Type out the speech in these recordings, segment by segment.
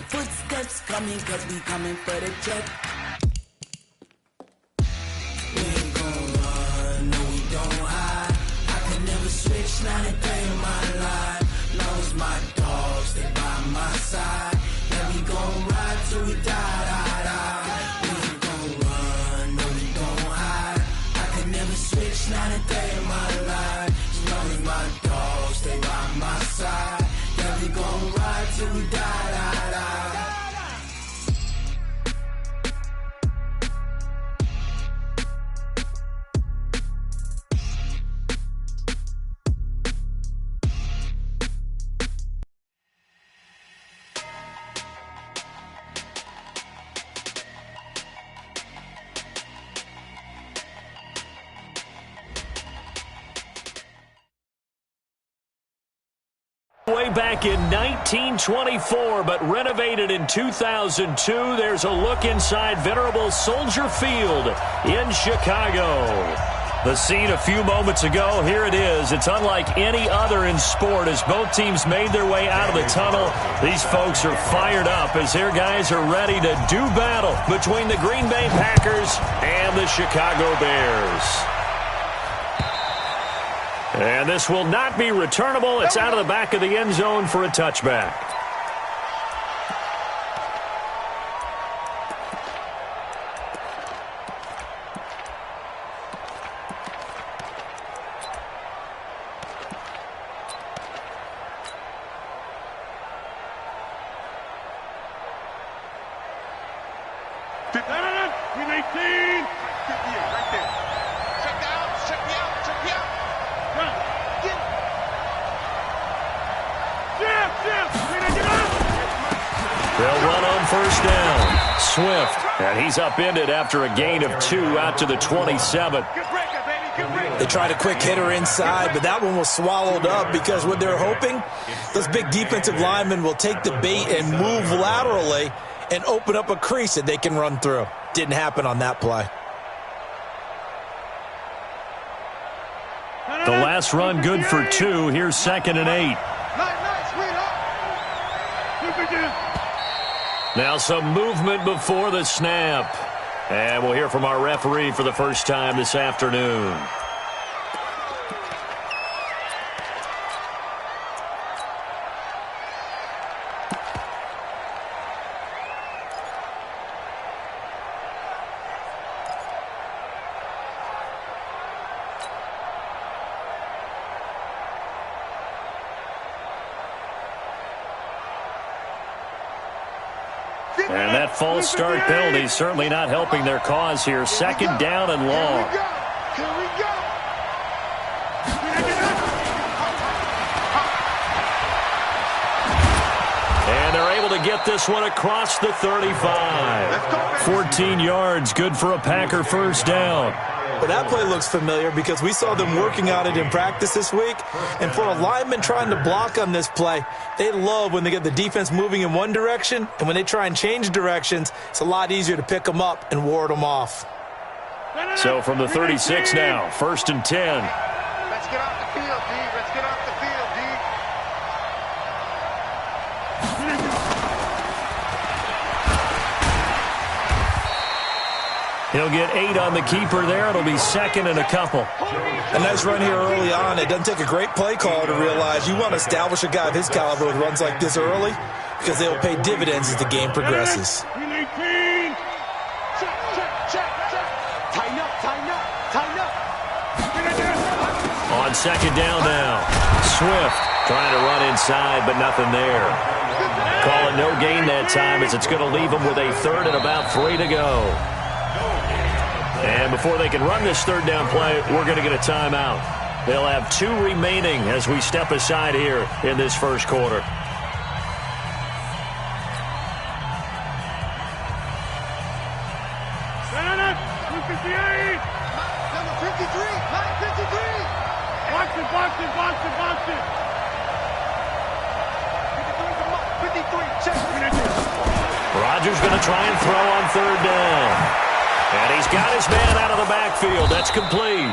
Footsteps coming, cause we coming for the check. We ain't gon' run, no we don't hide. I can never switch, not a day in my life. Long as my dogs, they by my side. Yeah, we gon' ride till we die, die, die. We ain't gon' run, no we don't hide. I can never switch, not a day in my life. As long as my dogs, stay by my side. Yeah, we gon' ride till we die, die, die. Way back in 1924, but renovated in 2002. There's a look inside venerable Soldier Field in Chicago. The scene a few moments ago, here it is. It's unlike any other in sport as both teams made their way out of the tunnel. These folks are fired up as their guys are ready to do battle between the Green Bay Packers and the Chicago Bears. And this will not be returnable. It's out of the back of the end zone for a touchback. They'll run on first down. Swift, and he's upended after a gain of 2 out to the 27. They tried a quick hitter inside, but that one was swallowed up because what they're hoping, those big defensive linemen will take the bait and move laterally and open up a crease that they can run through. Didn't happen on that play. The last run good for 2. Here's 2nd and 8. Now some movement before the snap. And we'll hear from our referee for the first time this afternoon. And that false start penalty is certainly not helping their cause here. 2nd down and long. And they're able to get this one across the 35. 14 yards, good for a Packer first down. Well, that play looks familiar because we saw them working on it in practice this week. And for a lineman trying to block on this play, they love when they get the defense moving in one direction. And when they try and change directions, it's a lot easier to pick them up and ward them off. So from the 36 now, 1st and 10. Let's get off the field, D. Let's get off the field, D. He'll get 8 on the keeper there. It'll be 2nd and a couple. A nice run here early on. It doesn't take a great play caller to realize you want to establish a guy of his caliber who runs like this early because they will pay dividends as the game progresses. On 2nd down now, Swift trying to run inside, but nothing there. Call it no gain that time as it's going to leave them with a 3rd and about 3 to go. And before they can run this 3rd down play, we're going to get a timeout. They'll have 2 remaining as we step aside here in this first quarter. Rodgers going to try and throw on 3rd down. And he's got his man out of the backfield. That's complete.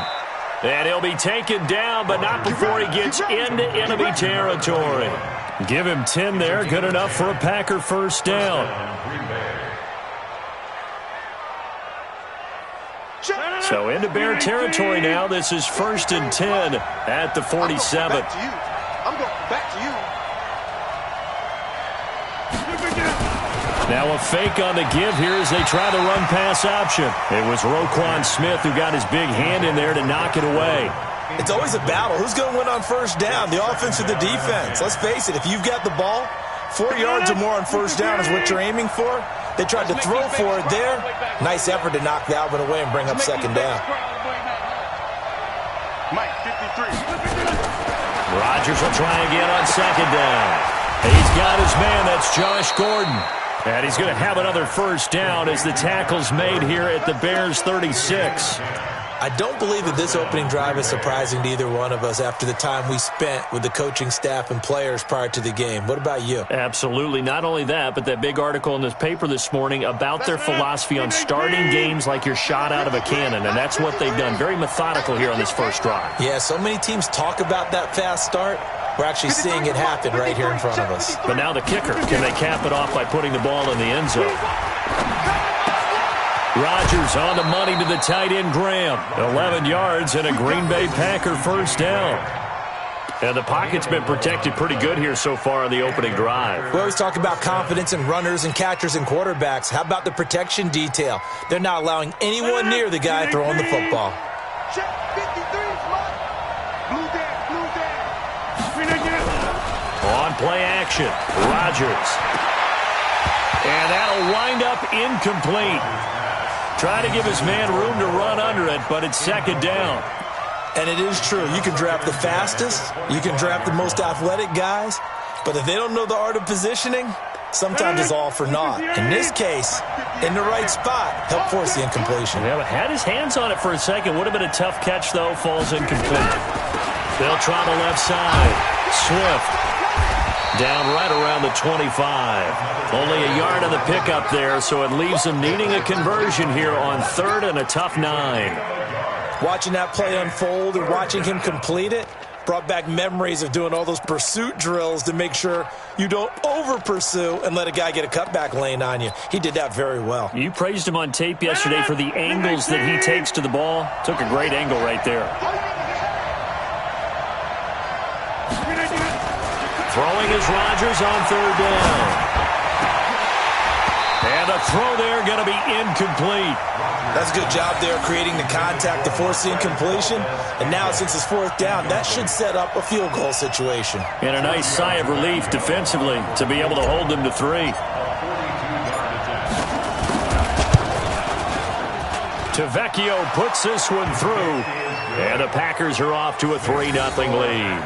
And he'll be taken down, but not before he gets into enemy territory. Give him 10 there. Good enough for a Packer first down. So into Bear territory now. This is 1st and 10 at the 47. I'm going back to you. Now a fake on the give here as they try the run pass option. It was Roquan Smith who got his big hand in there to knock it away. It's always a battle. Who's going to win on first down, the offense or the defense? Let's face it, if you've got the ball, 4 yards or more on first down is what you're aiming for. They tried to throw for it there. Nice effort to knock that one away and bring up second down. Mike, 53. Rodgers will try again on second down. He's got his man. That's Josh Gordon. And he's going to have another first down as the tackle's made here at the Bears' 36. I don't believe that this opening drive is surprising to either one of us after the time we spent with the coaching staff and players prior to the game. What about you? Absolutely. Not only that, but that big article in this paper this morning about their philosophy on starting games like you're shot out of a cannon, and that's what they've done. Very methodical here on this first drive. Yeah, so many teams talk about that fast start. We're actually seeing it happen right here in front of us. But now the kicker. Can they cap it off by putting the ball in the end zone? Rodgers on the money to the tight end Graham. 11 yards and a Green Bay Packer first down. And the pocket's been protected pretty good here so far on the opening drive. We always talk about confidence in runners and catchers and quarterbacks. How about the protection detail? They're not allowing anyone near the guy throwing the football. Check 53's Mike. Blue down. On play action, Rodgers. And that'll wind up incomplete. Try to give his man room to run under it, but it's second down. And it is true. You can draft the fastest. You can draft the most athletic guys. But if they don't know the art of positioning, sometimes it's all for naught. In this case, in the right spot, help force the incompletion. Yeah, but had his hands on it for a second. Would have been a tough catch, though. Falls incomplete. They'll try the left side. Swift. Down right around the 25. Only a yard of the pickup there, so it leaves them needing a conversion here on 3rd and a tough 9. Watching that play unfold and watching him complete it brought back memories of doing all those pursuit drills to make sure you don't over-pursue and let a guy get a cutback lane on you. He did that very well. You praised him on tape yesterday for the angles that he takes to the ball. Took a great angle right there. Throwing is Rodgers on 3rd down. And a throw there going to be incomplete. That's a good job there creating the contact to force the incompletion. And now since it's 4th down, that should set up a field goal situation. And a nice sigh of relief defensively to be able to hold them to 3. Tavecchio puts this one through. And the Packers are off to a 3-0 lead.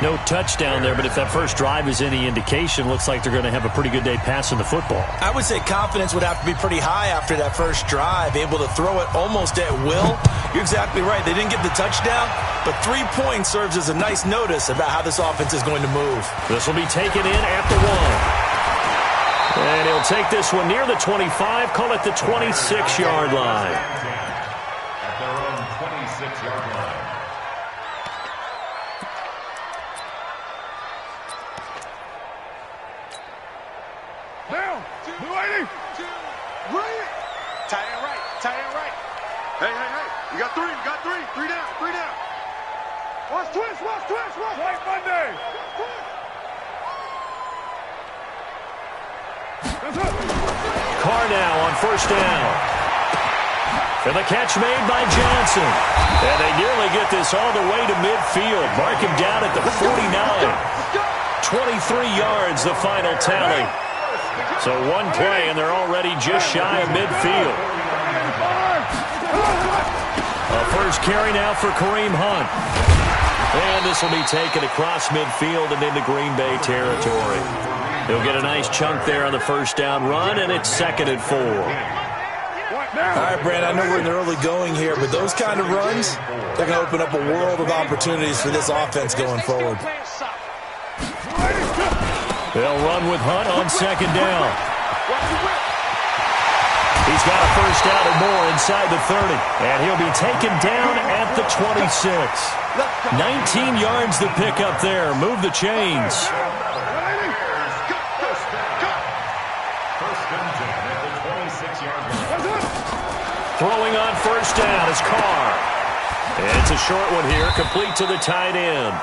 No touchdown there, but if that first drive is any indication, looks like they're going to have a pretty good day passing the football. I would say confidence would have to be pretty high after that first drive, able to throw it almost at will. You're exactly right. They didn't get the touchdown, but 3 points serves as a nice notice about how this offense is going to move. This will be taken in at the 1. And he'll take this one near the 25, call it the 26-yard line. Hey. You got 3. 3 down. Watch twist. White Monday. Carr now on first down. And the catch made by Johnson. And they nearly get this all the way to midfield. Mark him down at the 49. 23 yards, the final tally. So one play, and they're already just shy of midfield. A first carry now for Kareem Hunt. And this will be taken across midfield and into Green Bay territory. He'll get a nice chunk there on the first down run, and it's 2nd and 4. All right, Brand, I know we're in the early going here, but those kind of runs, they're going to open up a world of opportunities for this offense going forward. They'll run with Hunt on second down. He's got a first down and more inside the 30. And he'll be taken down at the 26. 19 yards to pick up there. Move the chains. Throwing on first down is Carr. It's a short one here, complete to the tight end.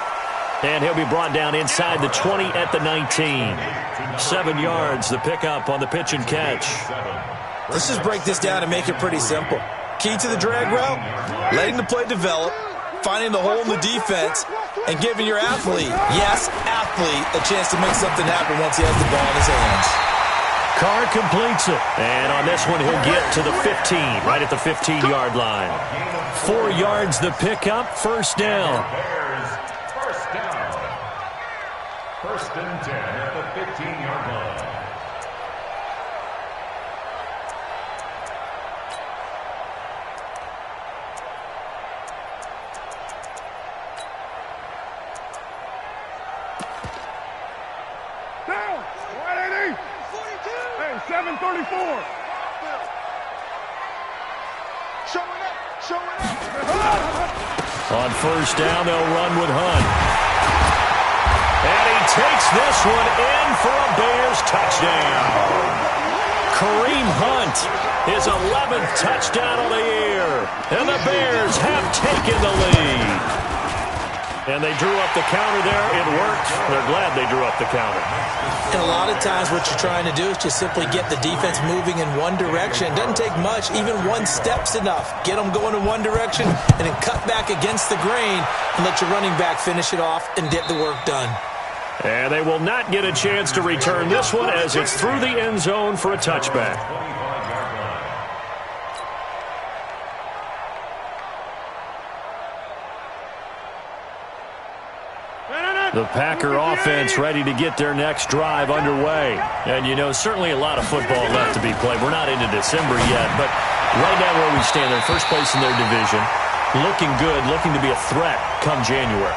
And he'll be brought down inside the 20 at the 19. 7 yards, the pickup on the pitch and catch. Let's just break this down and make it pretty simple. Key to the drag route, letting the play develop, finding the hole in the defense, and giving your athlete, yes, athlete, a chance to make something happen once he has the ball in his hands. Carr completes it. And on this one, he'll get to the 15, right at the 15-yard line. 4 yards the pickup, first down. First and 10 at the 15-yard line. Down! 180! 42! Hey, 734! Showing up! Showing up! On first down, they'll run with Hunt. And he takes this one in for a Bears touchdown. Kareem Hunt, his 11th touchdown of the year. And the Bears have taken the lead. And they drew up the counter there. It worked. They're glad they drew up the counter. And a lot of times what you're trying to do is just simply get the defense moving in one direction. It doesn't take much. Even one step's enough. Get them going in one direction and then cut back against the grain and let your running back finish it off and get the work done. And they will not get a chance to return this one as it's through the end zone for a touchback. The Packer offense ready to get their next drive underway. And, you know, certainly a lot of football left to be played. We're not into December yet, but right now where we stand, they're first place in their division. Looking good, looking to be a threat come January.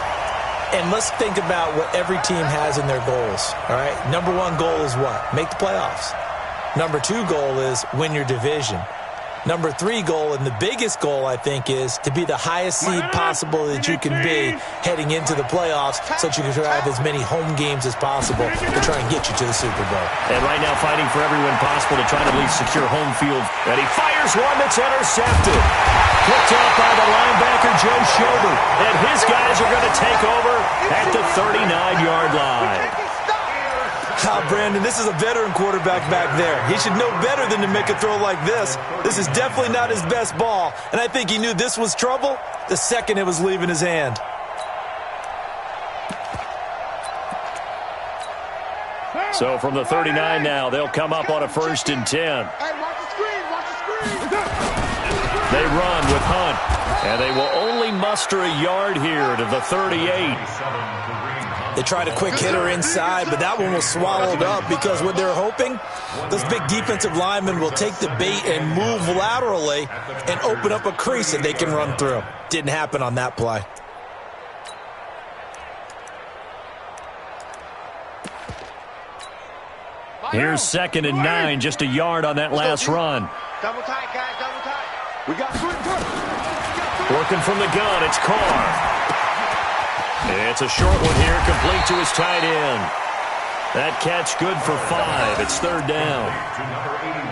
And let's think about what every team has in their goals, all right? Number 1 goal is what? Make the playoffs. Number 2 goal is win your division. Number 3 goal, and the biggest goal, I think, is to be the highest seed possible that you can be heading into the playoffs so that you can have as many home games as possible to try and get you to the Super Bowl. And right now fighting for every win possible to try to at least secure home field. And he fires one that's intercepted. Picked up by the linebacker, Joe Schobert. And his guys are going to take over at the 39-yard line. Brandon, this is a veteran quarterback back there. He should know better than to make a throw like this. This is definitely not his best ball, and I think he knew this was trouble the second it was leaving his hand. So from the 39 now, they'll come up on a 1st and 10. Hey, watch the screen! Watch the screen! They run with Hunt, and they will only muster a yard here to the 38. They tried a quick hitter inside, but that one was swallowed up because what they're hoping, those big defensive linemen will take the bait and move laterally and open up a crease that they can run through. Didn't happen on that play. Here's 2nd and 9, just a yard on that last run. Double tight, guys, double tight. We got 3. Working from the gun, it's Carr. It's a short one here, complete to his tight end. That catch good for 5. It's 3rd down. To number 81.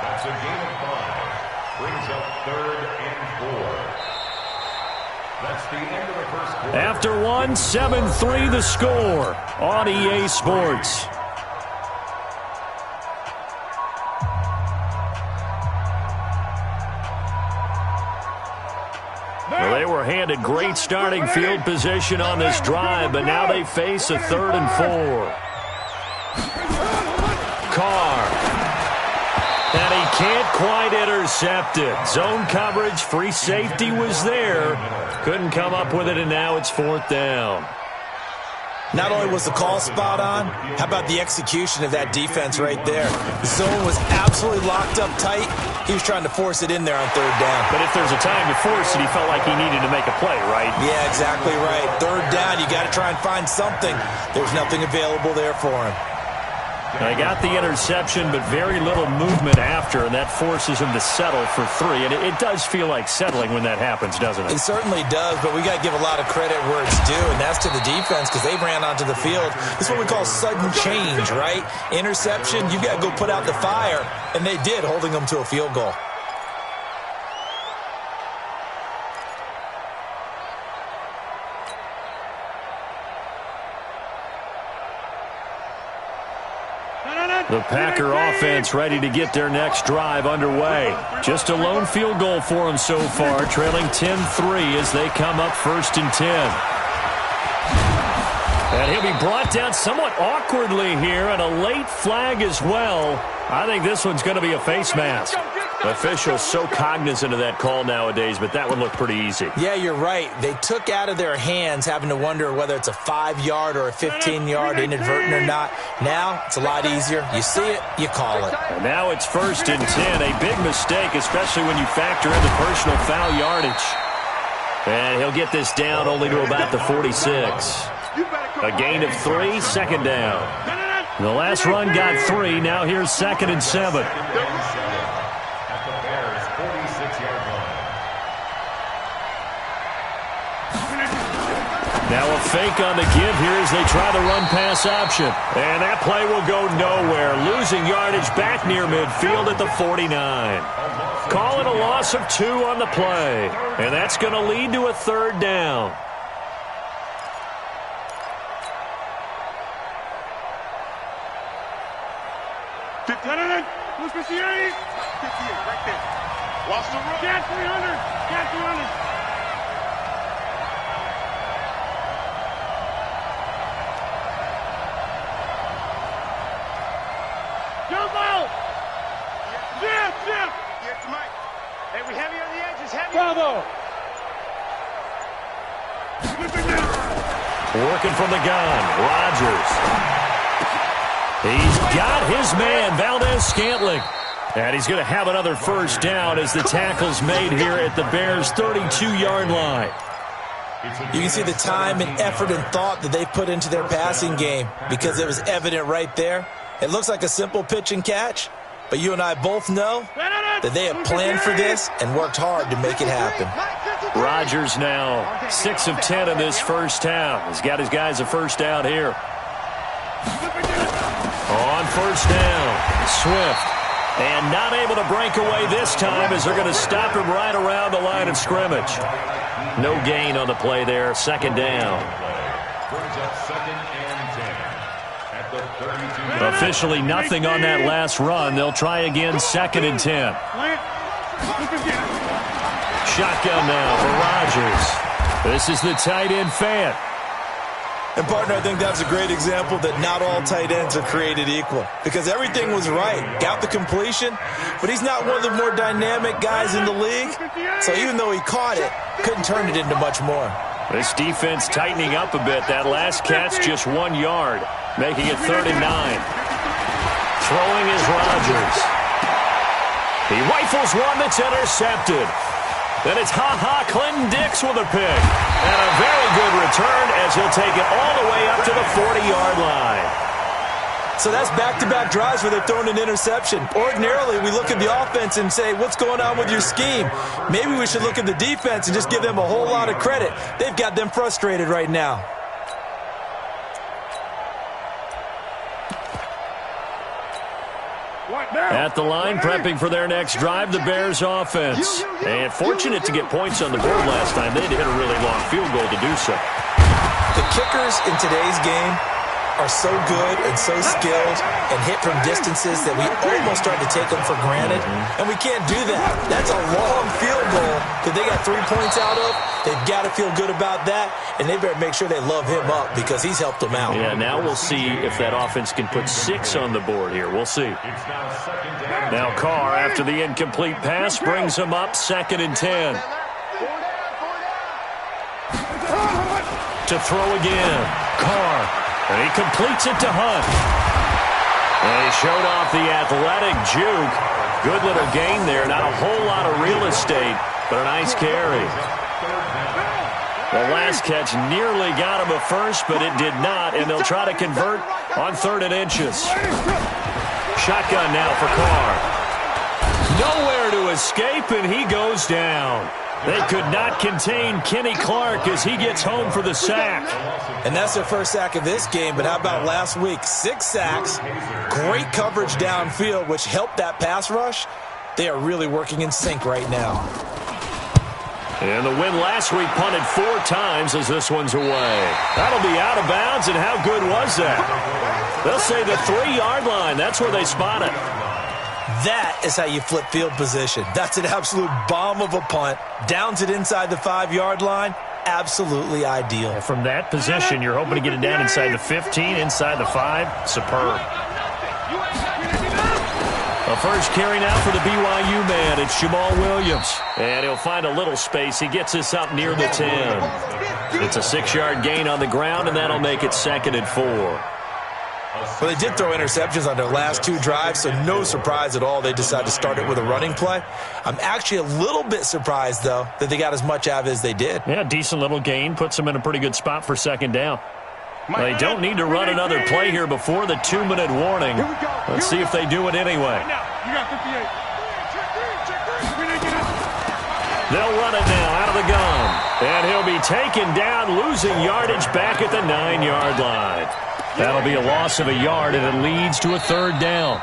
That's a gain of 5. Brings up 3rd and 4. That's the end of the first quarter. After one, 7-3 the score on EA Sports. Well, they were handed great starting field position on this drive, but now they face a 3rd and 4. Carr. And he can't quite intercept it. Zone coverage, free safety was there. Couldn't come up with it, and now it's 4th down. Not only was the call spot on, how about the execution of that defense right there? The zone was absolutely locked up tight. He was trying to force it in there on 3rd down. But if there's a time to force it, he felt like he needed to make a play, right? Yeah, exactly right. 3rd down, you got to try and find something. There's nothing available there for him. They got the interception, but very little movement after, and that forces him to settle for 3. And it does feel like settling when that happens, doesn't it? It certainly does, but we got to give a lot of credit where it's due, and that's to the defense because they ran onto the field. This is what we call sudden change, right? Interception, you got to go put out the fire, and they did, holding them to a field goal. The Packer offense ready to get their next drive underway. Just a lone field goal for them so far, trailing 10-3 as they come up 1st and 10. And he'll be brought down somewhat awkwardly here, and a late flag as well. I think this one's going to be a face mask. Officials so cognizant of that call nowadays, but that one looked pretty easy. Yeah, you're right. They took out of their hands having to wonder whether it's a 5-yard or a 15-yard inadvertent or not. Now it's a lot easier. You see it, you call it. And now it's 1st and 10. A big mistake, especially when you factor in the personal foul yardage. And he'll get this down only to about the 46. A gain of 3, 2nd down. The last run got 3. Now here's 2nd and 7. Now a fake on the give here as they try the run-pass option. And that play will go nowhere. Losing yardage back near midfield at the 49. Call it a loss of 2 on the play. And that's going to lead to a 3rd down. Who's 58? 58, right there. Watch the run. Cat 300. Cat 300. Jump out! Zip! Yes, Mike. Hey, we heavy on the edges, heavy. Bravo! Working from the gun, Rodgers. He's got his man, Valdez-Scantling. And he's going to have another 1st down as the tackle's made here at the Bears' 32-yard line. You can see the time and effort and thought that they put into their passing game because it was evident right there. It looks like a simple pitch and catch, but you and I both know that they have planned for this and worked hard to make it happen. Rodgers now 6 of 10 in this 1st half. He's got his guys a 1st down here. On 1st down, Swift. And not able to break away this time as they're going to stop him right around the line of scrimmage. No gain on the play there, 2nd down. Officially nothing on that last run. They'll try again, 2nd and 10. Shotgun now for Rodgers. This is the tight end Fant. And, partner, I think that's a great example that not all tight ends are created equal because everything was right. Got the completion, but he's not one of the more dynamic guys in the league. So even though he caught it, couldn't turn it into much more. This defense tightening up a bit. That last catch just 1 yard, making it 3rd and 9. Throwing is Rodgers. He rifles one that's intercepted. Then it's Clinton Dix with a pick. And a very good return as he'll take it all the way up to the 40-yard line. So that's back-to-back drives where they've thrown an interception. Ordinarily, we look at the offense and say, what's going on with your scheme? Maybe we should look at the defense and just give them a whole lot of credit. They've got them frustrated right now. At the line, prepping for their next drive, the Bears offense. And fortunate to get points on the board last time. They had to hit a really long field goal to do so. The kickers in today's game are so good and so skilled and hit from distances that we almost start to take them for granted. And we can't do that. That's a long field goal that they got 3 points out of. They've got to feel good about that, and they better make sure they love him up because he's helped them out. Yeah, now we'll see if that offense can put 6 on the board here. We'll see. Now Carr, after the incomplete pass, brings him up 2nd and 10. To throw again. Carr. And he completes it to Hunt. And he showed off the athletic juke. Good little gain there. Not a whole lot of real estate, but a nice carry. The last catch nearly got him a first, but it did not, and they'll try to convert on 3rd and inches. Shotgun now for Carr. Nowhere to escape, and he goes down. They could not contain Kenny Clark as he gets home for the sack. And that's their first sack of this game, but how about last week? 6 sacks, great coverage downfield, which helped that pass rush. They are really working in sync right now. And the win last week punted 4 times as this one's away. That'll be out of bounds, and how good was that? They'll say the 3-yard line. That's where they spot it. That is how you flip field position. That's an absolute bomb of a punt. Downs it inside the 5-yard line. Absolutely ideal. And from that position, you're hoping to get it down inside the 15, inside the 5. Superb. The first carry now for the BYU man. It's Jamal Williams. And he'll find a little space. He gets this up near the 10. It's a 6-yard gain on the ground, and that'll make it 2nd and 4. Well, they did throw interceptions on their last 2 drives, so no surprise at all they decided to start it with a running play. I'm actually a little bit surprised, though, that they got as much out of it as they did. Yeah, decent little gain. Puts them in a pretty good spot for 2nd down. Well, they don't need to run another play here before the 2-minute warning. Let's see if they do it anyway. They'll run it now out of the gun. And he'll be taken down, losing yardage back at the 9-yard line. That'll be a loss of a yard, and it leads to a 3rd down.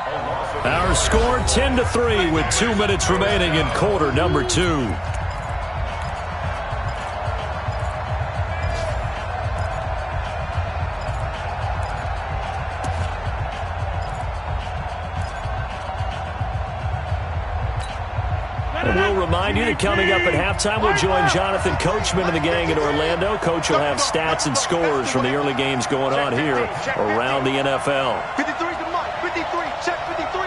Our score 10-3 with 2 minutes remaining in quarter number 2. We'll remind you that coming up at halftime, we'll join Jonathan Coachman and the gang in Orlando. Coach will have stats and scores from the early games going on here around the NFL. 53 to Mike. 53. Check 53.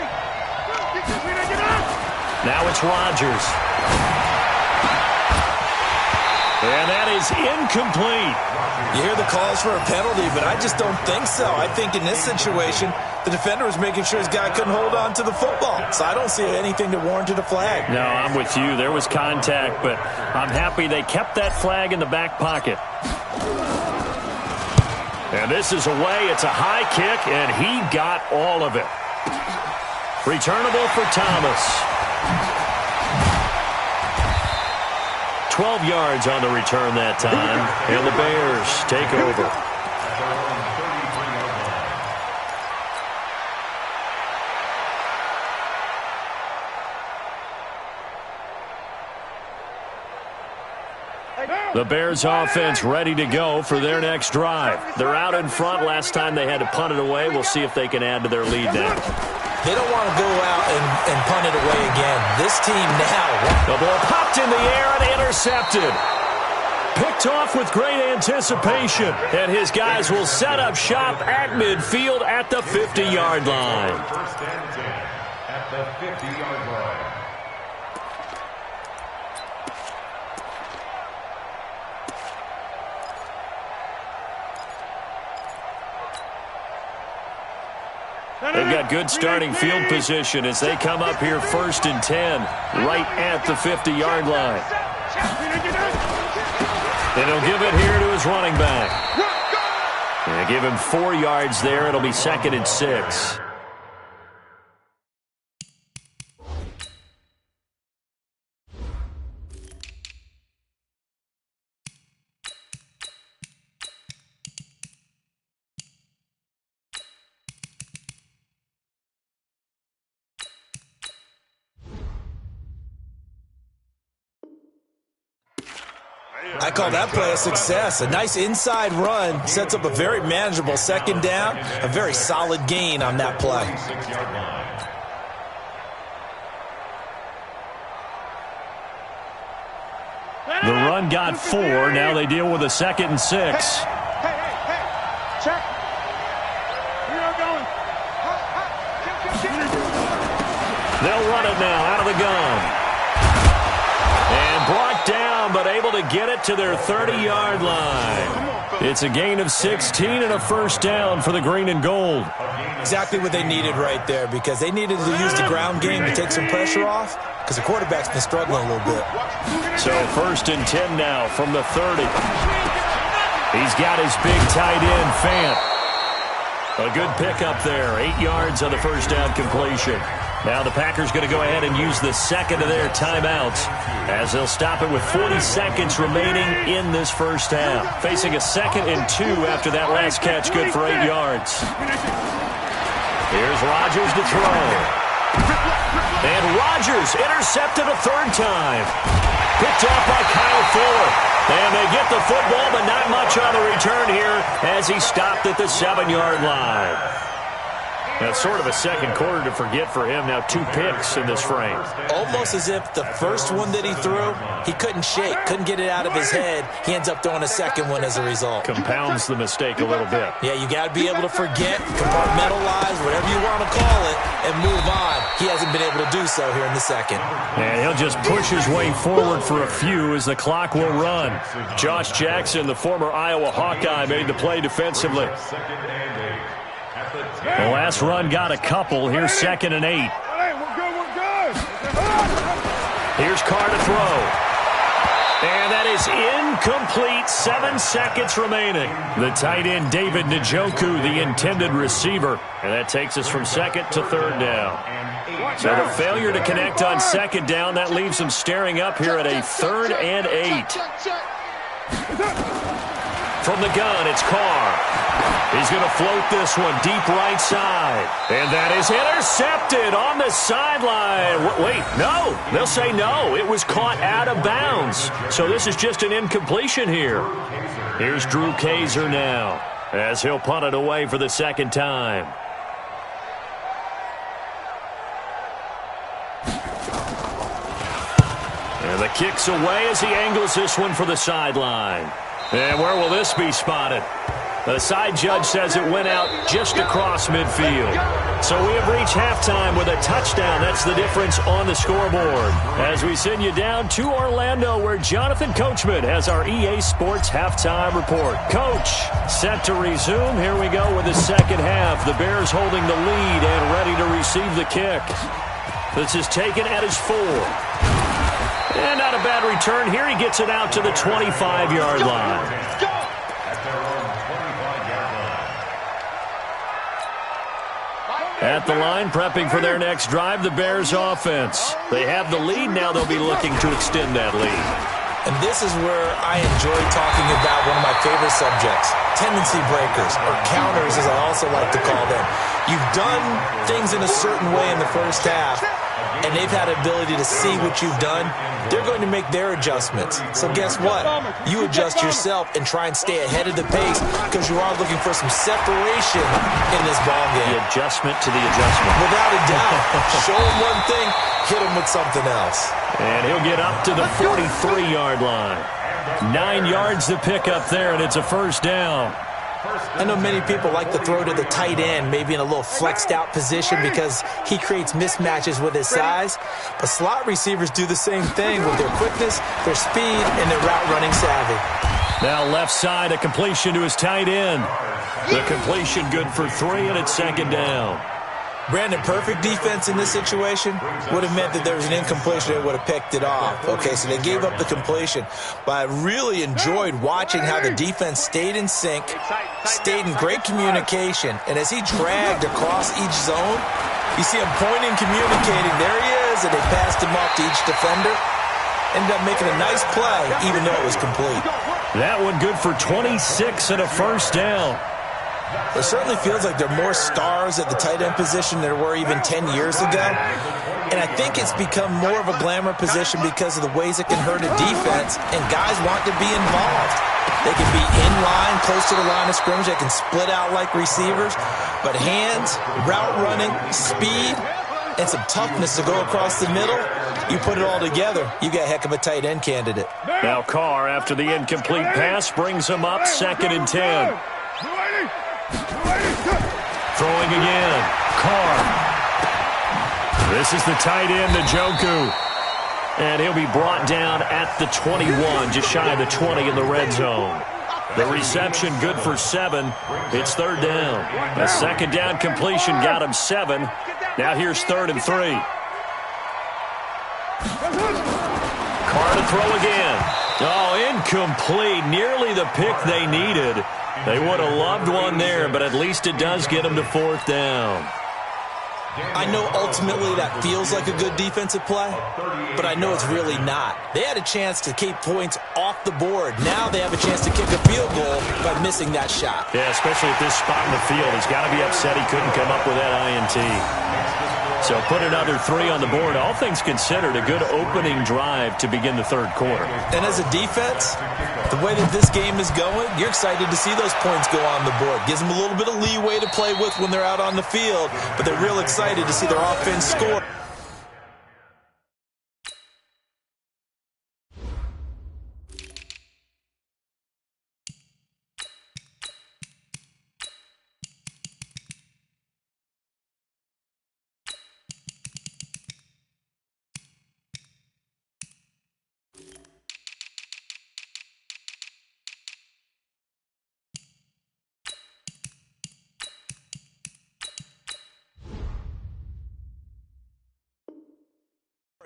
Now it's Rodgers. And that is incomplete. You hear the calls for a penalty, but I just don't think so. I think in this situation, the defender was making sure his guy couldn't hold on to the football. So I don't see anything that warranted a flag. No, I'm with you. There was contact, but I'm happy they kept that flag in the back pocket. And this is away. It's a high kick, and he got all of it. Returnable for Thomas. 12 yards on the return that time, and the Bears take over. The Bears offense ready to go for their next drive. They're out in front. Last time they had to punt it away. We'll see if they can add to their lead now. They don't want to go out and punt it away again. This team now. The ball popped in the air and intercepted. Picked off with great anticipation. And his guys will set up shop at midfield at the 50-yard line. First and 10 at the 50-yard line. They've got good starting field position as they come up here 1st and 10, right at the 50-yard line. And he'll give it here to his running back. And give him 4 yards there. It'll be 2nd and 6. I call that play a success. A nice inside run sets up a very manageable 2nd down. A very solid gain on that play. The run got 4. Now they deal with a 2nd and 6. Hey. Check. We are going. They'll run it now out of the gun. And brought down, but able to get it to their 30-yard line. It's a gain of 16 and a 1st down for the green and gold. Exactly what they needed right there, because they needed to use the ground game to take some pressure off, because the quarterback's been struggling a little bit. So 1st and 10 now from the 30. He's got his big tight end, Fant. A good pickup there. 8 yards on the first down completion. Now the Packers going to go ahead and use the second of their timeouts as they'll stop it with 40 seconds remaining in this first half. Facing a 2nd and 2 after that last catch, good for 8 yards. Here's Rodgers to throw. And Rodgers intercepted a 3rd time. Picked off by Kyle Fuller. And they get the football, but not much on the return here as he stopped at the 7-yard line. That's sort of a second quarter to forget for him. Now 2 picks in this frame. Almost as if the first one that he threw, he couldn't shake, couldn't get it out of his head. He ends up throwing a second one as a result. Compounds the mistake a little bit. Yeah, you got to be able to forget, compartmentalize, whatever you want to call it, and move on. He hasn't been able to do so here in the second. And he'll just push his way forward for a few as the clock will run. Josh Jackson, the former Iowa Hawkeye, made the play defensively. The last run got a couple. Here's 2nd and 8. We're good. Here's Carr to throw. And that is incomplete. 7 seconds remaining. The tight end, David Njoku, the intended receiver. And that takes us from 2nd to 3rd down. So the failure to connect on 2nd down, that leaves them staring up here at a 3rd and 8. From the gun, it's Carr. He's going to float this one deep right side. And that is intercepted on the sideline. Wait, no. They'll say no. It was caught out of bounds. So this is just an incompletion here. Here's Drew Kaiser now as he'll punt it away for the 2nd time. And the kick's away as he angles this one for the sideline. And where will this be spotted? The side judge says it went out just across midfield. So we have reached halftime with a touchdown. That's the difference on the scoreboard. As we send you down to Orlando, where Jonathan Coachman has our EA Sports halftime report. Coach, set to resume. Here we go with the second half. The Bears holding the lead and ready to receive the kick. This is taken at his 4. And not a bad return here. He gets it out to the 25-yard line. At the line, prepping for their next drive, the Bears offense. They have the lead. Now they'll be looking to extend that lead. And this is where I enjoy talking about one of my favorite subjects, tendency breakers, or counters as I also like to call them. You've done things in a certain way in the first half, and they've had the ability to see what you've done. They're going to make their adjustments. So guess what? You adjust yourself and try and stay ahead of the pace because you are looking for some separation in this ball game. The adjustment to the adjustment. Without a doubt. Show them one thing, hit them with something else. And he'll get up to the 43-yard line. 9 yards to pick up there, and it's a first down. I know many people like to throw to the tight end, maybe in a little flexed out position because he creates mismatches with his size. But slot receivers do the same thing with their quickness, their speed, and their route running savvy. Now left side, a completion to his tight end. The completion good for 3, and it's 2nd down. Brandon, perfect defense in this situation would have meant that there was an incompletion that would have picked it off. Okay, so they gave up the completion. But I really enjoyed watching how the defense stayed in sync, stayed in great communication. And as he dragged across each zone, you see him pointing, communicating. There he is, and they passed him off to each defender. Ended up making a nice play, even though it was complete. That one good for 26 and a first down. It certainly feels like there are more stars at the tight end position than there were even 10 years ago. And I think it's become more of a glamour position because of the ways it can hurt a defense, and guys want to be involved. They can be in line, close to the line of scrimmage. They can split out like receivers. But hands, route running, speed, and some toughness to go across the middle, you put it all together, you got a heck of a tight end candidate. Now Carr, after the incomplete pass, brings him up 2nd and 10. Throwing again. Carr. This is the tight end, Njoku. And he'll be brought down at the 21, just shy of the 20 in the red zone. The reception good for 7. It's 3rd down. A 2nd down completion got him 7. Now here's 3rd and 3. Carr to throw again. Oh, incomplete. Nearly the pick they needed. They would have loved one there, but at least it does get them to 4th down. I know ultimately that feels like a good defensive play, but I know it's really not. They had a chance to keep points off the board. Now they have a chance to kick a field goal by missing that shot. Yeah, especially at this spot in the field. He's got to be upset he couldn't come up with that INT. So put another 3 on the board. All things considered, a good opening drive to begin the 3rd quarter. And as a defense, the way that this game is going, you're excited to see those points go on the board. Gives them a little bit of leeway to play with when they're out on the field, but they're real excited to see their offense score.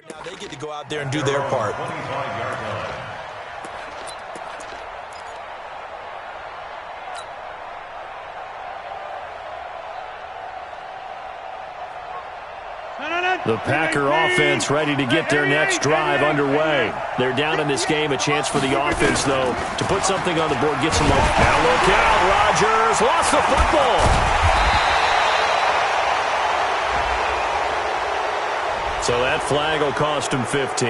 Now they get to go out there and do their part. The Packer offense ready to get their next drive underway. They're down in this game. A chance for the offense, though, to put something on the board. Get some more. Now look out. Rodgers lost the football. So that flag will cost him 15.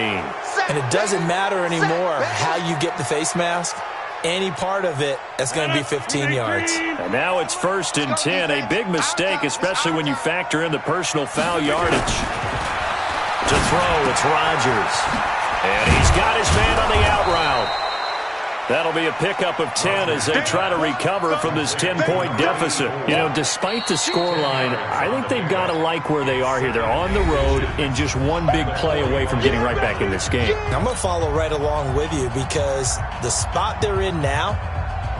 And it doesn't matter anymore how you get the face mask. Any part of it is going to be 15 yards. And now it's 1st and 10. A big mistake, especially when you factor in the personal foul yardage. To throw, it's Rodgers. And he's got his man on the out route. That'll be a pickup of 10 as they try to recover from this 10-point deficit. You know, despite the scoreline, I think they've got to like where they are here. They're on the road and just one big play away from getting right back in this game. I'm going to follow right along with you because the spot they're in now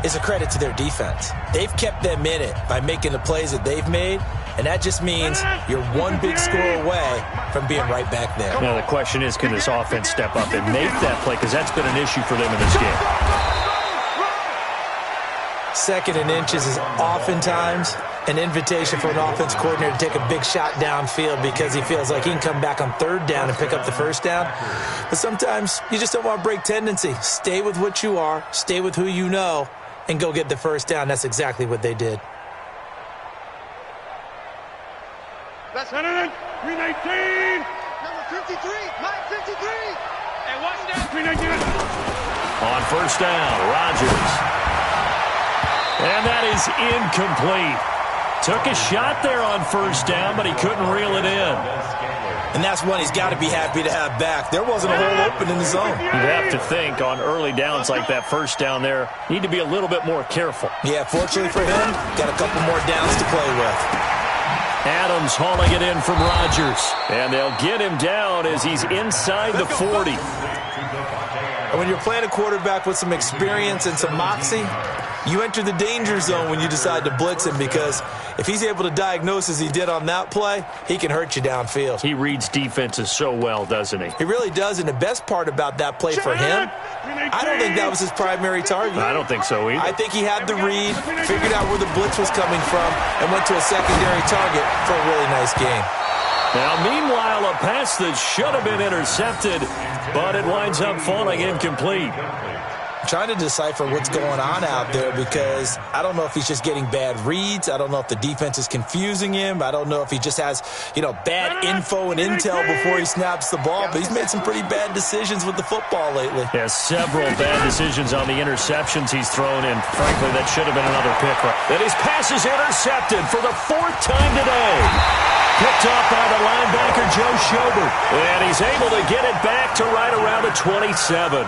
is a credit to their defense. They've kept them in it by making the plays that they've made, and that just means you're one big score away from being right back there. Now, the question is, can this offense step up and make that play? Because that's been an issue for them in this game. 2nd and inches is oftentimes an invitation for an offense coordinator to take a big shot downfield because he feels like he can come back on 3rd down and pick up the 1st down. But sometimes you just don't want to break tendency. Stay with what you are, stay with who you know, and go get the 1st down. That's exactly what they did. That's 319. Number 53, line 53. And watch that. 319. On 1st down, Rodgers. And that is incomplete. Took a shot there on 1st down, but he couldn't reel it in. And that's one he's got to be happy to have back. There wasn't a hole open in the zone. You'd have to think on early downs like that 1st down there, need to be a little bit more careful. Yeah, fortunately for him, got a couple more downs to play with. Adams hauling it in from Rodgers. And they'll get him down as he's inside the 40. And when you're playing a quarterback with some experience and some moxie, you enter the danger zone when you decide to blitz him because if he's able to diagnose as he did on that play, he can hurt you downfield. He reads defenses so well, doesn't he? He really does, and the best part about that play for him, I don't think that was his primary target. I don't think so either. I think he had the read, figured out where the blitz was coming from, and went to a secondary target for a really nice game. Now, meanwhile, a pass that should have been intercepted, but it winds up falling incomplete. Trying to decipher what's going on out there because I don't know if he's just getting bad reads. I don't know if the defense is confusing him. I don't know if he just has, bad info and intel before he snaps the ball. But he's made some pretty bad decisions with the football lately. Yeah, several bad decisions on the interceptions he's thrown, and frankly, that should have been another pick. And his pass is intercepted for the 4th time today. Picked off by the linebacker, Joe Schobert. And he's able to get it back to right around the 27.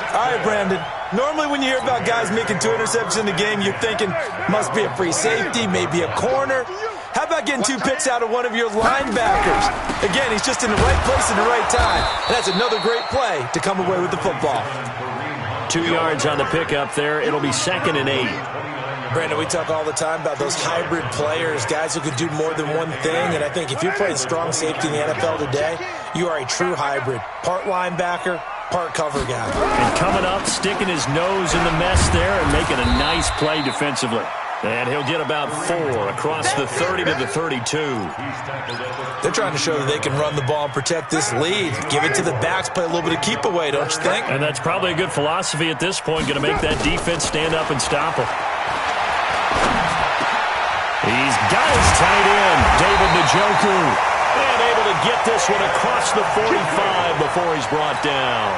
All right, Brandon. Normally when you hear about guys making 2 interceptions in the game, you're thinking must be a free safety, maybe a corner. How about getting 2 picks out of one of your linebackers? Again, he's just in the right place at the right time. And that's another great play to come away with the football. 2 yards on the pickup there. It'll be 2nd and 8. Brandon, we talk all the time about those hybrid players, guys who can do more than one thing. And I think if you're playing strong safety in the NFL today, you are a true hybrid. Part linebacker, part cover guy. And coming up, sticking his nose in the mess there and making a nice play defensively. And he'll get about 4 across the 30 to the 32. They're trying to show that they can run the ball and protect this lead. Give it to the backs, play a little bit of keep away, don't you think? And that's probably a good philosophy at this point, going to make that defense stand up and stop him. He's got his tight end, David Njoku. And able to get this one across the 45 before he's brought down.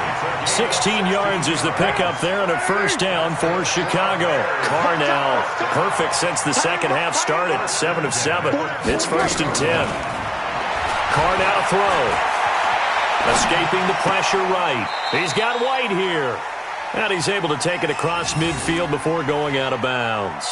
16 yards is the pickup there and a first down for Chicago. Carr now perfect since the second half started. 7 of 7. It's 1st and 10. Carr now to throw. Escaping the pressure right. He's got White here. And he's able to take it across midfield before going out of bounds.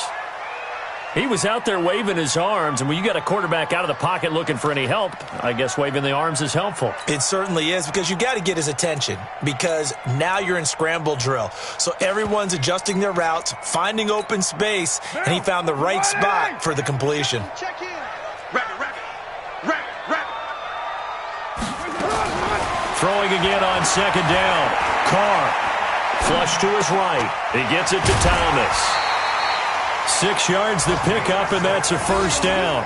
He was out there waving his arms, and when you got a quarterback out of the pocket looking for any help, I guess waving the arms is helpful. It certainly is, because you got to get his attention, because now you're in scramble drill. So everyone's adjusting their routes, finding open space, and he found the right spot for the completion. Check in. Rabbit. Throwing again on second down. Carr, flush to his right. He gets it to Thomas. 6 yards the pickup, and that's a first down.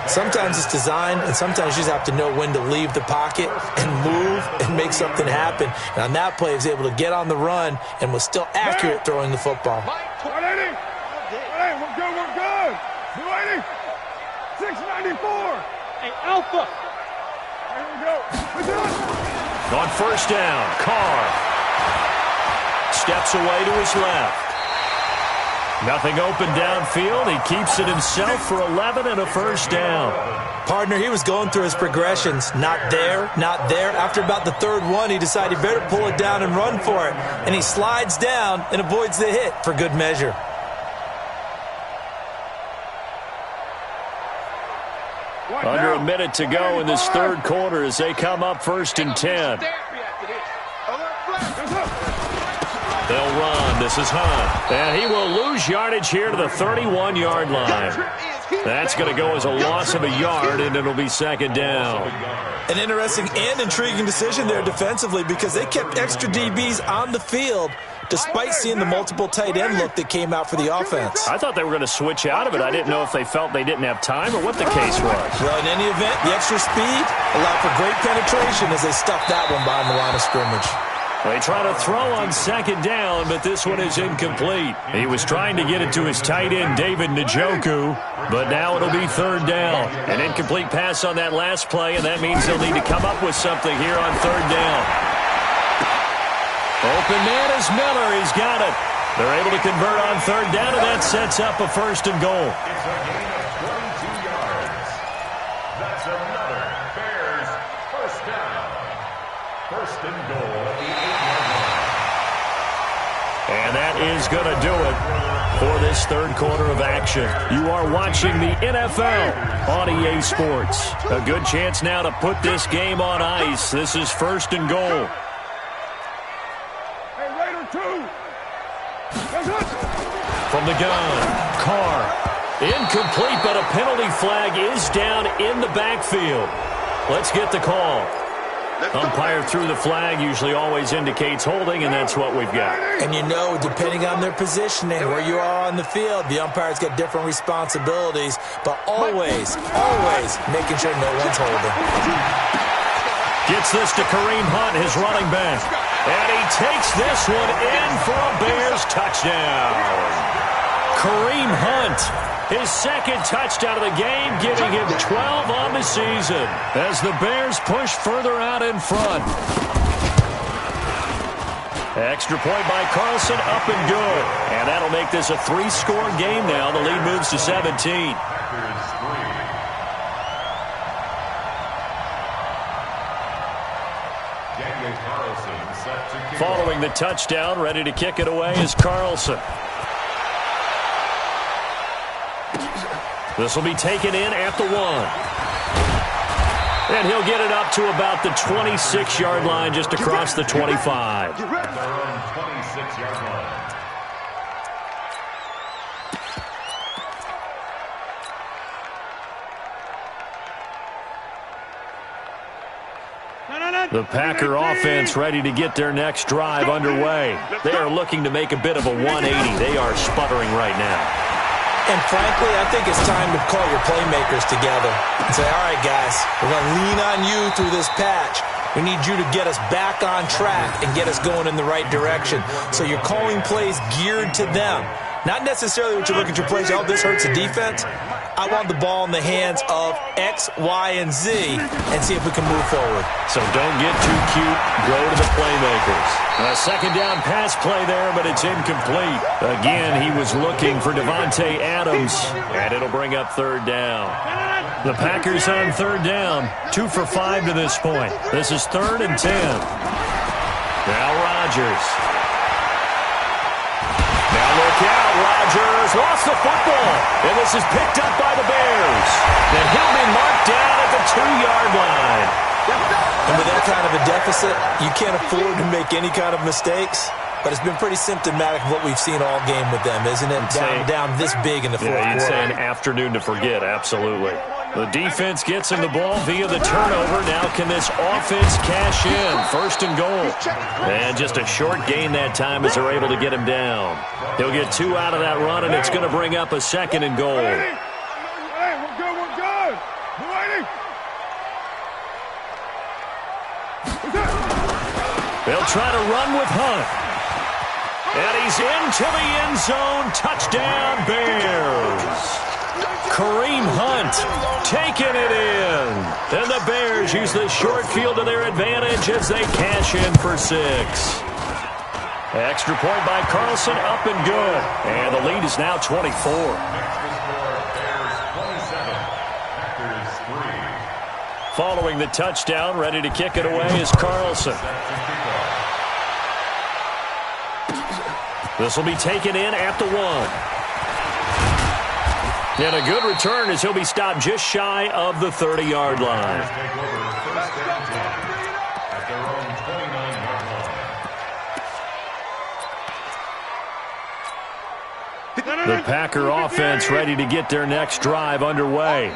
Sometimes it's designed, and sometimes you just have to know when to leave the pocket and move and make something happen. And on that play, he was able to get on the run and was still accurate throwing the football. 180. Hey, we're good. 280. 694. Hey, Alpha. There we go. We're done. On first down, Carr steps away to his left. Nothing open downfield. He keeps it himself for 11 and a first down. Partner, he was going through his progressions. Not there. After about the third one, he decided he better pull it down and run for it. And he slides down and avoids the hit for good measure. Under a minute to go in this third quarter as they come up 1st and 10. They'll run. This is Hunt. And he will lose yardage here to the 31-yard line. That's going to go as a loss of a yard, and it'll be second down. An interesting and intriguing decision there defensively, because they kept extra DBs on the field despite seeing the multiple tight end look that came out for the offense. I thought they were going to switch out of it. I didn't know if they felt they didn't have time or what the case was. Well, in any event, the extra speed allowed for great penetration as they stuffed that one behind the line of scrimmage. They try to throw on second down, but this one is incomplete. He was trying to get it to his tight end, David Njoku, but now it'll be third down. An incomplete pass on that last play, and that means they'll need to come up with something here on third down. Open man is Miller. He's got it. They're able to convert on third down, and that sets up a 1st and goal. It's a gain of 22 yards. That's another Bears first down. 1st and goal at the 8-yard line. And that is going to do it for this third quarter of action. You are watching the NFL on EA Sports. A good chance now to put this game on ice. This is 1st and goal. From the gun, Carr. Incomplete, but a penalty flag is down in the backfield. Let's get the call. Umpire threw the flag, usually always indicates holding, and that's what we've got. And you know, depending on their positioning, where you are on the field, the umpire's got different responsibilities, but always making sure no one's holding. Gets this to Kareem Hunt, his running back. And he takes this one in for a Bears touchdown. Kareem Hunt, his second touchdown of the game, giving him 12 on the season as the Bears push further out in front. Extra point by Carlson, up and good. And that'll make this a 3-score game now. The lead moves to 17. Following the touchdown, ready to kick it away is Carlson. This will be taken in at the 1. And he'll get it up to about the 26-yard line, just across the 25. Their own 26-yard line. The Packer offense ready to get their next drive underway. They are looking to make a bit of a 180. They are sputtering right now. And frankly, I think it's time to call your playmakers together and say, all right, guys, we're going to lean on you through this patch. We need you to get us back on track and get us going in the right direction. So you're calling plays geared to them. Not necessarily what you look at your plays, oh, this hurts the defense. I want the ball in the hands of X, Y, and Z and see if we can move forward. So don't get too cute. Go to the playmakers. A second down pass play there, but it's incomplete. Again, he was looking for Devontae Adams, and it'll bring up third down. The Packers on third down, 2 for 5 to this point. This is 3rd and 10. Now Rodgers. Now look out, Rodgers lost the football, and this is picked up by the Bears. And he'll be marked down at the 2-yard line. And with that kind of a deficit, you can't afford to make any kind of mistakes. But it's been pretty symptomatic of what we've seen all game with them, isn't it? Down this big in the fourth quarter. You'd say an afternoon to forget, absolutely. The defense gets him the ball via the turnover. Now can this offense cash in? 1st and goal. And just a short gain that time as they're able to get him down. He'll get 2 out of that run, and it's going to bring up a 2nd and goal. Hey, we're good, we're good. They'll try to run with Hunt. And he's into the end zone. Touchdown, Bears. Kareem Hunt taking it in. And the Bears use the short field to their advantage as they cash in for 6. Extra point by Carlson, up and good. And the lead is now 24. Following the touchdown, ready to kick it away is Carlson. This will be taken in at the 1. And a good return as he'll be stopped just shy of the 30-yard line. The Packer offense ready to get their next drive underway.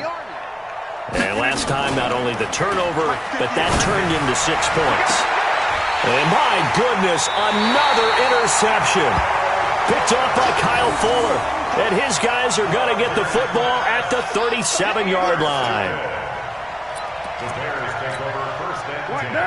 And last time, not only the turnover, but that turned into 6 points. And my goodness, another interception. Picked off by Kyle Fuller. And his guys are going to get the football at the 37-yard line.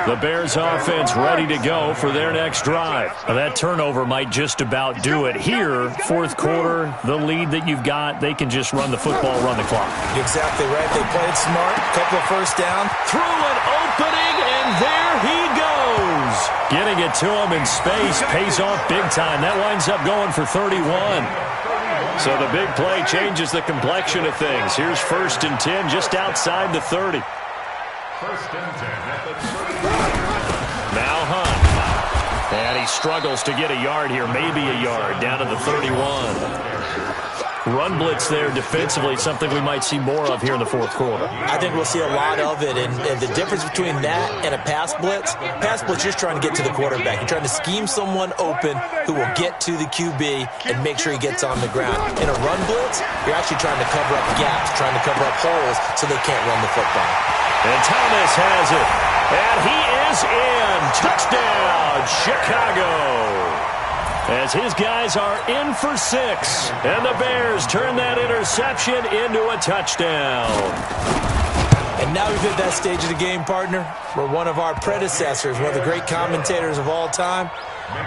The Bears offense ready to go for their next drive. Now, that turnover might just about do it. Here, 4th quarter, the lead that you've got, they can just run the football, run the clock. Exactly right. They played smart. Couple of first down. Through an opening, and there he goes. Getting it to him in space pays off big time. That winds up going for 31. So the big play changes the complexion of things. Here's 1st and 10 just outside the 30. 1st and 10 at the 30. Now Hunt. And he struggles to get a yard here, maybe a yard, down to the 31. Run blitz there defensively, something we might see more of here in the 4th quarter. I think we'll see a lot of it, and the difference between that and a pass blitz, you're just trying to get to the quarterback. You're trying to scheme someone open who will get to the QB and make sure he gets on the ground. In a run blitz, you're actually trying to cover up gaps, trying to cover up holes so they can't run the football. And Thomas has it. And he is in. Touchdown, Chicago. As his guys are in for 6. And the Bears turn that interception into a touchdown. And now we've hit that stage of the game, partner, where one of our predecessors, one of the great commentators of all time,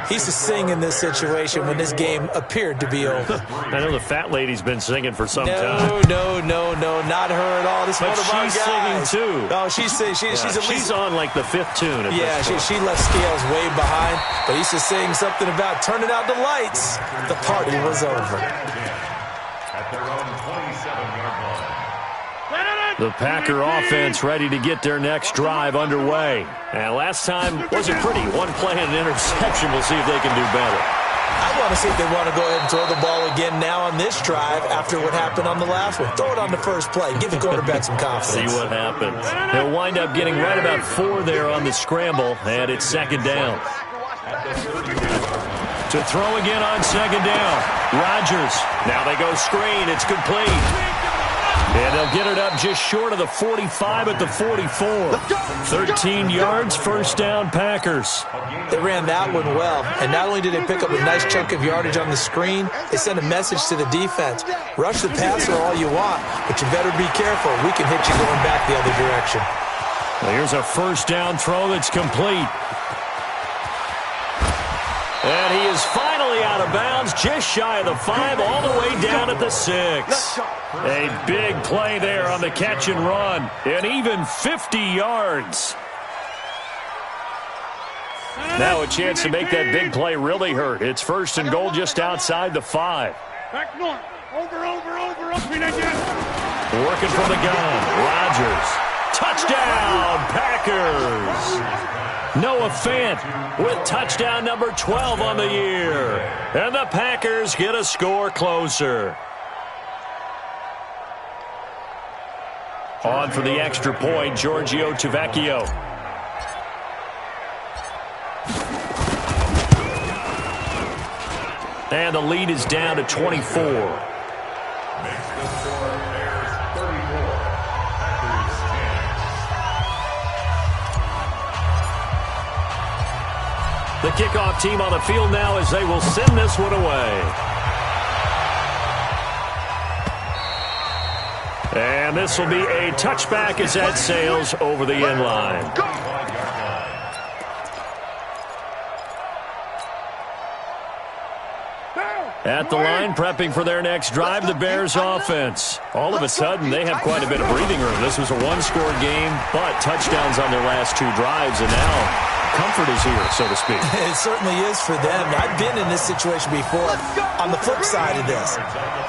he used to sing in this situation when this game appeared to be over. I know the fat lady's been singing for some time. No, not her at all. This is one of our guys. She's singing too. Oh, she's at least, she's on like the 5th tune. She left Scales way behind, but he used to sing something about turning out the lights. The party was over. At their own 27-yard line. The Packer offense ready to get their next drive underway. And last time wasn't pretty. One play and an interception. We'll see if they can do better. I want to see if they want to go ahead and throw the ball again now on this drive after what happened on the last one. Throw it on the first play. Give the quarterback some confidence. See what happens. They'll wind up getting right about 4 there on the scramble, and it's 2nd down. To throw again on 2nd down. Rodgers. Now they go screen. It's complete. And they'll get it up just short of the 45 at the 44. 13 yards, first down, Packers. They ran that one well, and not only did they pick up a nice chunk of yardage on the screen, they sent a message to the defense. Rush the passer all you want, but you better be careful. We can hit you going back the other direction. Well, here's a first down throw that's complete. And he is finally out of bounds, just shy of the 5, all the way down at the 6. A big play there on the catch and run, and even 50 yards. Now a chance to make that big play really hurt. It's first and goal just outside the 5. Back north. Over, open again. Working from the gun, Rodgers. Touchdown, Packers. Noah Fant with touchdown number 12 on the year. And the Packers get a score closer. On for the extra point, Giorgio Tavecchio. And the lead is down to 24. The kickoff team on the field now as they will send this one away. And this will be a touchback as that sails over the end line. At the line, prepping for their next drive, the Bears offense. All of a sudden, they have quite a bit of breathing room. This was a one-score game, but touchdowns on their last 2 drives, and now comfort is here, so to speak. It certainly is for them. I've been in this situation before on the flip side of this.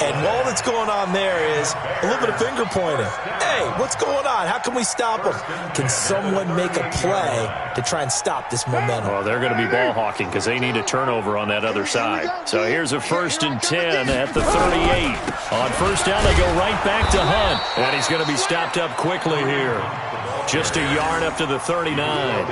And all that's going on there is a little bit of finger pointing. Hey, what's going on? How can we stop them? Can someone make a play to try and stop this momentum? Well, they're going to be ball hawking because they need a turnover on that other side. So here's a 1st and 10 at the 38. On first down, they go right back to Hunt. And he's going to be stopped up quickly here. Just a yard up to the 39.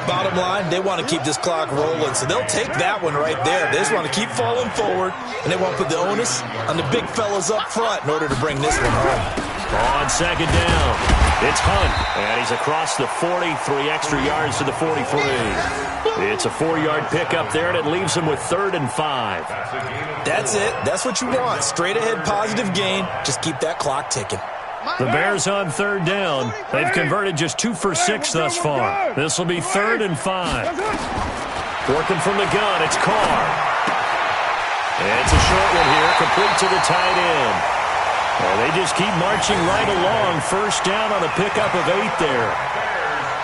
Bottom line, they want to keep this clock rolling, so they'll take that one right there. They just want to keep falling forward, and they want to put the onus on the big fellas up front in order to bring this one home. On second down, it's Hunt, and he's across the 40, 3 extra yards to the 43. It's a 4-yard pickup there, and it leaves him with 3rd and 5. That's it. That's what you want. Straight ahead, positive gain. Just keep that clock ticking. The Bears on 3rd down. They've converted just 2 for 6 thus far. This will be 3rd and 5. Working from the gun, it's Carr. It's a short one here, complete to the tight end. Well, they just keep marching right along. First down on a pickup of 8 there.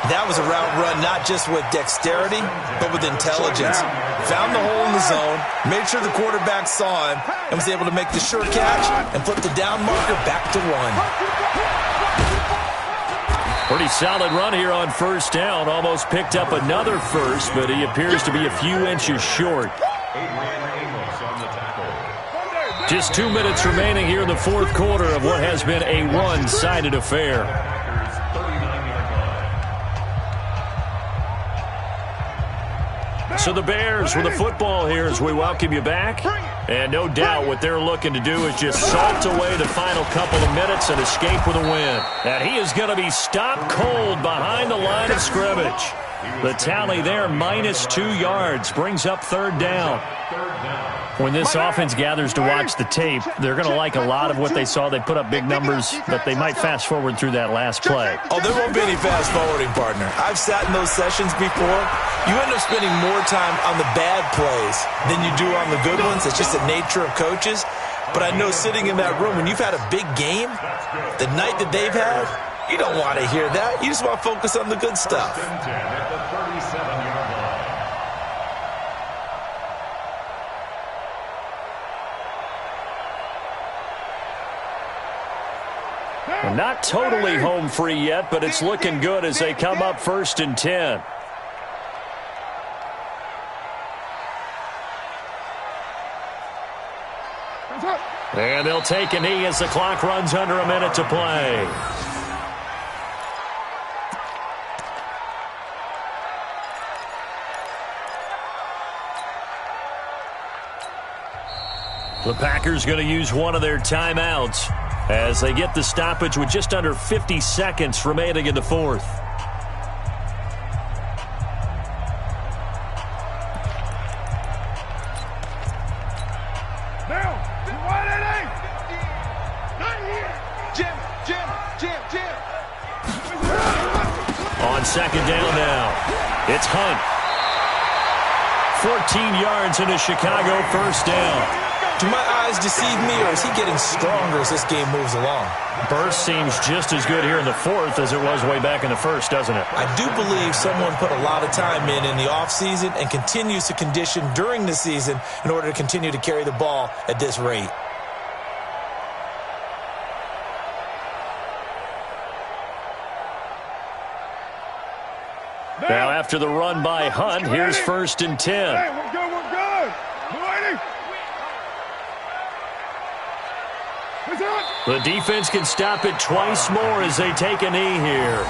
That was a route run not just with dexterity, but with intelligence. Found the hole in the zone, made sure the quarterback saw him, and was able to make the sure catch and flip the down marker back to 1. Pretty solid run here on first down. Almost picked up another first, but he appears to be a few inches short. Just 2 minutes remaining here in the 4th quarter of what has been a one-sided affair. So the Bears with the football here as we welcome you back. And no doubt what they're looking to do is just salt away the final couple of minutes and escape with a win. And he is going to be stopped cold behind the line of scrimmage. The tally there, -2 yards, brings up 3rd down. When this offense gathers to watch the tape, they're going to like a lot of what they saw. They put up big numbers, but they might fast forward through that last play. Oh, there won't be any fast forwarding, partner. I've sat in those sessions before. You end up spending more time on the bad plays than you do on the good ones. It's just the nature of coaches. But I know sitting in that room, when you've had a big game, the night that they've had, you don't want to hear that. You just want to focus on the good stuff. Not totally home free yet, but it's looking good as they come up 1st and 10. And they'll take a knee as the clock runs under a minute to play. The Packers going to use one of their timeouts. as they get the stoppage with just under 50 seconds remaining in the fourth. On second down now, it's Hunt. 14 yards into Chicago, first down. Do my eyes deceive me, or is he getting stronger as this game moves along? Burst seems just as good here in the fourth as it was way back in the first, doesn't it? I do believe someone put a lot of time in the offseason and continues to condition during the season in order to continue to carry the ball at this rate. Now after the run by Hunt, here's 1st and 10. Hey, we're good, we're good. The defense can stop it twice more as they take a knee here.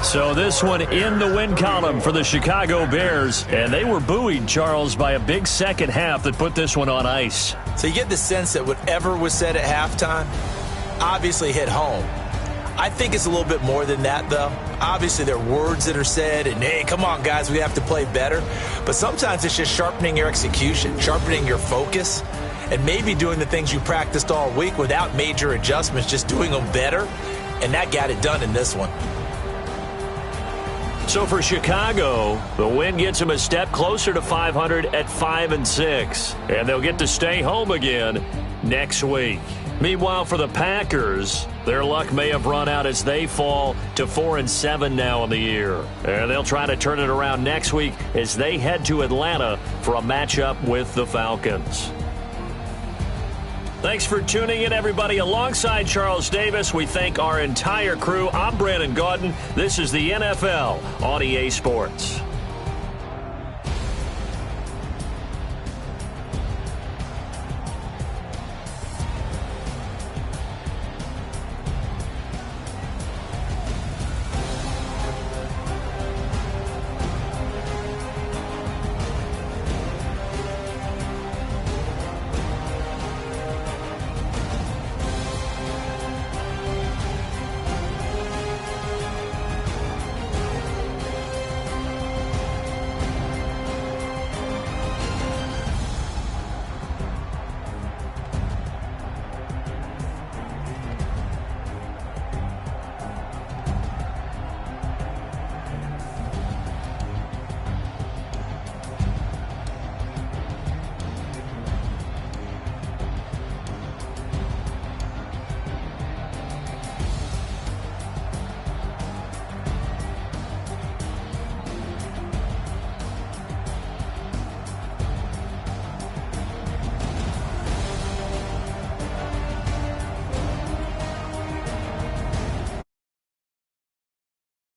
So this one in the win column for the Chicago Bears. And they were buoyed, Charles, by a big second half that put this one on ice. So you get the sense that whatever was said at halftime obviously hit home. I think it's a little bit more than that, though. Obviously, there are words that are said, and, hey, come on, guys, we have to play better. But sometimes it's just sharpening your execution, sharpening your focus, and maybe doing the things you practiced all week without major adjustments, just doing them better. And that got it done in this one. So for Chicago, the win gets them a step closer to 500 at 5-6. And they'll get to stay home again next week. Meanwhile, for the Packers, their luck may have run out as they fall to 4-7 now in the year. And they'll try to turn it around next week as they head to Atlanta for a matchup with the Falcons. Thanks for tuning in, everybody. Alongside Charles Davis, we thank our entire crew. I'm Brandon Gaudin. This is the NFL on EA Sports.